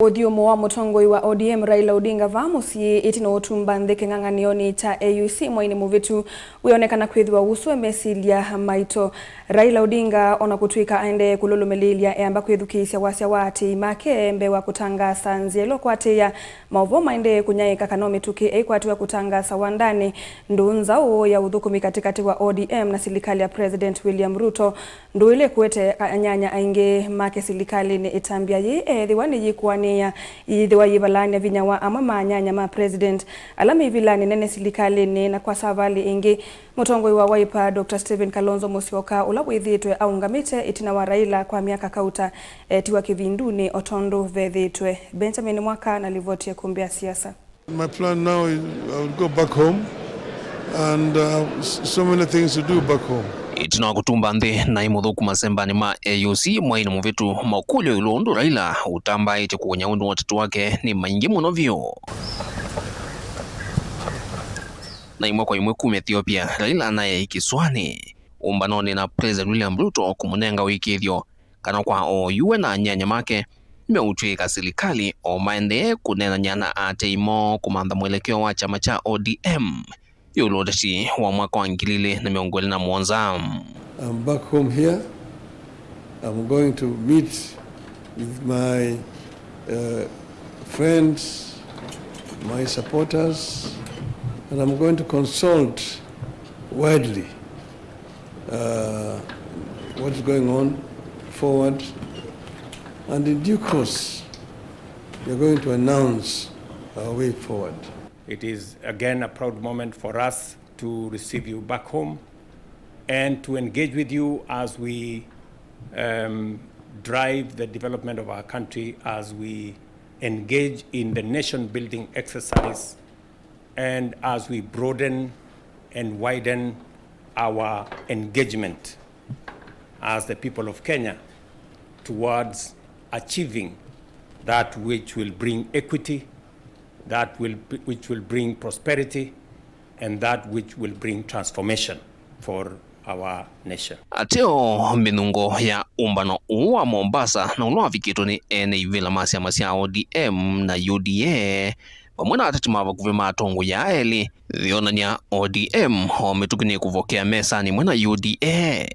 Odiomo wa mutongoi wa ODM Raila Odinga vamusi itino utumba ntheke ng'ang'anioni cha AUC mwaini muvitu wionekana kwithwa uswe mesilia maito. Raila Odinga ona kutwika aende kululumelilia eamba kwithukisya wasya wati make mbewa kutangasa nzielo kwatia mauvo maende kunyaika kanomi tuki eikwatiwa kutangasa wandani ndunza ya uthukumi katikati wa ODM na serikali ya President William Ruto nduile kuete anyanya ainge make serikali ni itambia ye thiwani yikwani ithiwa yivalania vinya wa amwe manyanya ma president alami vilani nene serikali ni na kwa savali ingi mutongoi wa Wiper Dr. Stephen Kalonzo Musyoka ula withitwe aungamite itina wa Raila kwa miaka kauta tiwa kivinduni otondo vethitwe. Benjamin Mwaka na livoti ya kumbia siasa. My plan now is I will go back home and so many things to do back home. Itina kutumba nthi na imuthuku masembani ma AUC mwaini muvitu makulyo ilundu Raila utamba iche kuonya undu watatu wake ni maingi muno vyo. Na imwe kwa imwe kume Ethiopia Raila naye ikiswani umbanoni na President William Ruto kumunenga wiki hivyo kana kwa oyuwe na nyanya make meutwika serikali o maende kunena nyana ate imo kumanda mwelekeo wa chama cha ODM yulodasi wa mwaka wa ngilile na miongole na mwanza. I'm back home here. I'm going to meet with my friends, my supporters, and I'm going to consult widely what is going on forward, and in due course we are going to announce our way forward. It is again a proud moment for us to receive you back home and to engage with you as we drive the development of our country, as we engage in the nation-building exercise, and as we broaden and widen our engagement as the people of Kenya towards achieving that which will bring equity, which will bring prosperity, and that which will bring transformation for our nation. Ateo minungo ya umbano uwa Mombasa na ulwa vikito ni ene ivila masia ODM na UDA pamwena atatimava kuvema atongo ya eli vionanya ODM ometukini kuvokea mesa ni mwena UDA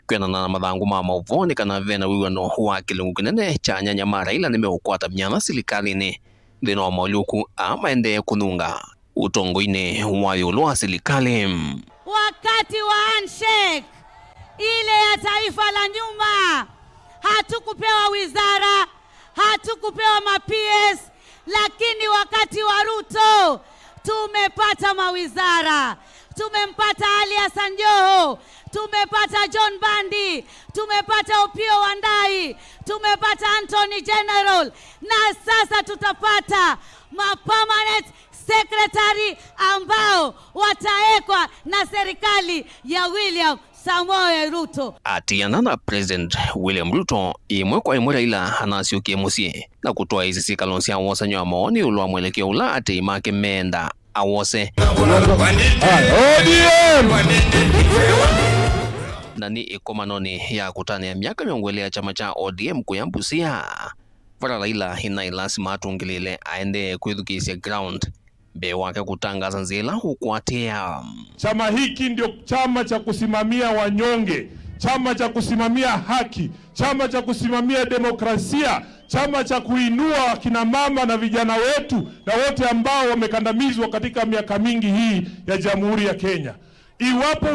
kwena na madhangu mama uvoni kana vena wiwano wa kilungu kinene cha nyanya mara ila nimeukwata mnyana serikali ni dhino wa mauluku ama ende kununga utongo ine wayulua serikali. Wakati wa handshake ile ya taifa la nyuma hatukupewa wizara, hatukupewa ma-PS, lakini wakati wa Ruto tumepata mawizara. Tumempata Ali Hassan Joho, tumepata John Bandi, tumepata Opiyo Wandayi, tumepata Anthony General, na sasa tutapata ma-permanent secretary ambao wataekwa na serikali ya William Samoei Ruto. Atiana na President William Ruto imwe kwa imwe Raila hanasiukie musie na kutoa hizi sikalonsi awose nyo maoni ulwa mwelekeo ula ate imake menda awose nani ikomanoni ya kutani ya miaka miongwele ya chama cha ODM kuyambusia vara Raila inailasima atungilile aende kuidhukisya ground be wake kutangaza nzila hukwatea. Chama hiki ndio chama cha kusimamia wanyonge, chama cha kusimamia haki, chama cha kusimamia demokrasia, chama cha kuinua kina mama na vijana wetu na wote ambao wamekandamizwa katika miaka mingi hii ya Jamhuri ya Kenya. Iwapo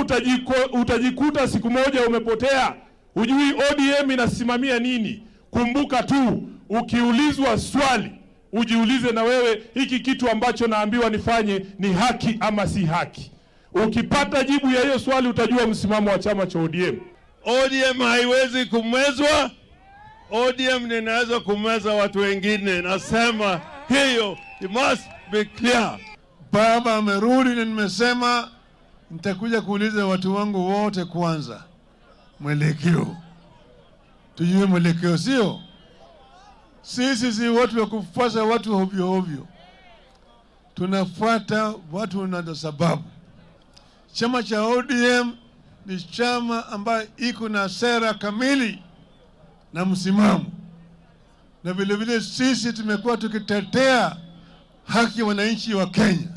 utajikuta siku moja umepotea, hujui ODM inasimamia nini, kumbuka tu ukiulizwa swali ujiulize na wewe, hiki kitu ambacho naambiwa nifanye ni haki ama si haki? Ukipata jibu ya hiyo swali utajua msimamo wa chama cha ODM. ODM haiwezi kumezwa. ODM inaweza kumeza watu wengine. Nasema hiyo, it must be clear. Baba amerudi na nimesema nitakuja kuuliza watu wangu wote kwanza mwelekeo. Tujue mwelekeo, sio sisi si watu wa kufuata watu ovyo ovyo. Tunafuata watu na sababu. Chama cha ODM ni chama ambayo iko na sera kamili na msimamo. na vile vile sisi tumekuwa tukitetea haki ya wananchi wa Kenya,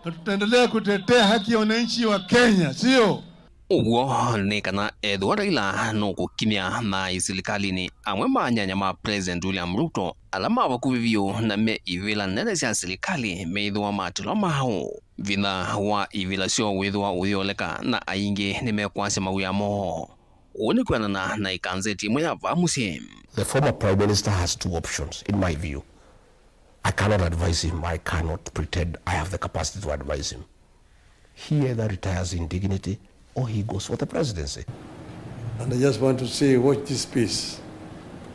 na tutaendelea kutetea haki ya wananchi wa Kenya, sio? Uguo ni kana Edward Raila no gukimya na serikali ni amwe manyanya ma President William Ruto alama bakuvivyo na me ivila nene cia serikali meithwa matilo mao vina wa ivila sio withwa uyoleka na aingi ni mekwase mawiyamo uni kwanana na ikanzeti mwe avamusi. The former Prime Minister has two options in my view. I cannot advise him. I cannot pretend I have the capacity to advise him. He either retires in dignity or he goes for the presidency. And I just want to say, watch this space.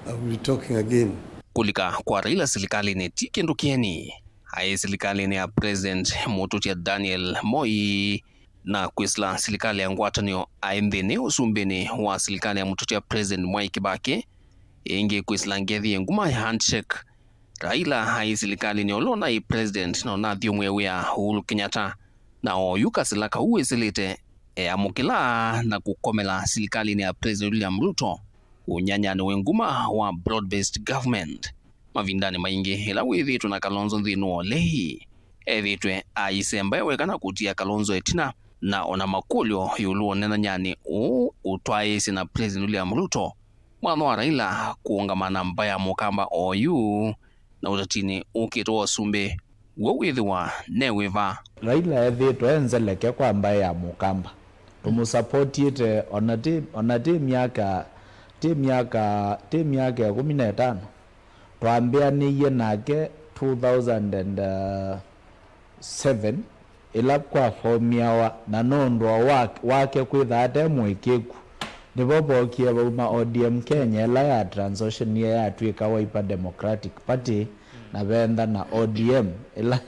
I will be talking again. Kulika kwa Raila serikali ni tikindu kieni. Hai serikali ni ya President Mututia Daniel Moi na kwisla serikali ya ngwatanio aendhini usumbini wa serikali ya Mututia President Mwai Kibaki ingi kwisla ngethi nguma ya handshake. Raila hai serikali ni olona i President na onathio mwewe ya Uhuru Kenyatta na oyuka silaka uwe silite amukila na kukomela serikali ni ya President William Ruto unyanyani wenguma wa broad-based government mavindani maingi ila withitu na Kalonzo nthinu lehi ethitwe aisemba wekana kutia Kalonzo etina na ona makulyo yuluo nena nyani utwaisi na President William Ruto mwana wa Raila kuungamana mbaya mukamba oyu na utatini ukitwa sumbe wawithiwa newiva Raila ethitwe enzeleke kwa mbaya ya mukamba tumusupportite onati miaka 15 twambianiye nake 2007 ila kwa fomiawa na nondwa wake kwithate mwikiku nibo bokie bauma ODM Kenya ila ya transition ya twika Wiper Democratic Party na benda na ODM ila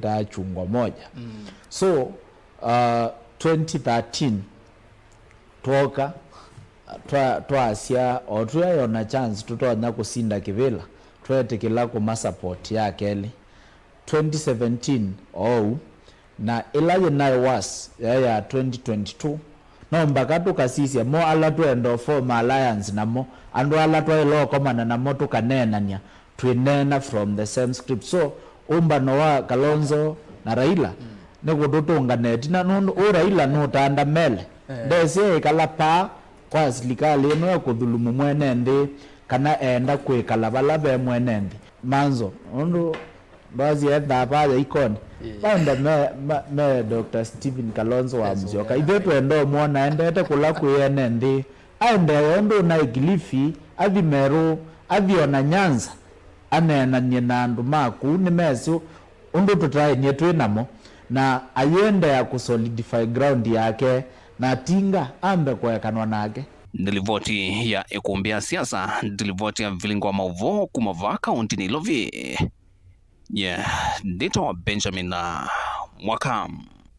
ya chungwa moja. So 2013 toka twasia otuyayona chance tutonya kusinda kivila twetikila kuma support ya Kelly 2017 na ilaje nayo was ya 2022 no mpaka tukasisia mo ala twendo form alliance namo andu ala twelo komana namo tukanenania twinena from the same script. So umbano wa Kalonzo na Raila nego tutunganeti na nundu Raila no tanda mele ndese ikalapa kwa serikali no kudhulumu mwene ndi kana enda kwikala balabe mwene ndi manzo nundu bazi enda baza ikoni banda me Dr. Stephen Kalonzo wa Musyoka ibetu endo mwona endete kula kuyene ndi aende ndo na Igilifi avimeru aviona Nyanza anena nyina andu maku ni mesu undu tutaye nyetwe namo na ayende ya kusolidify ground yake na tinga ambe kwekanwa nake. Nilivoti ya ikumbia siasa nilivoti ya vilingwa mauvo kumava kaunti nilovi ndito Benjamin na Mwakam.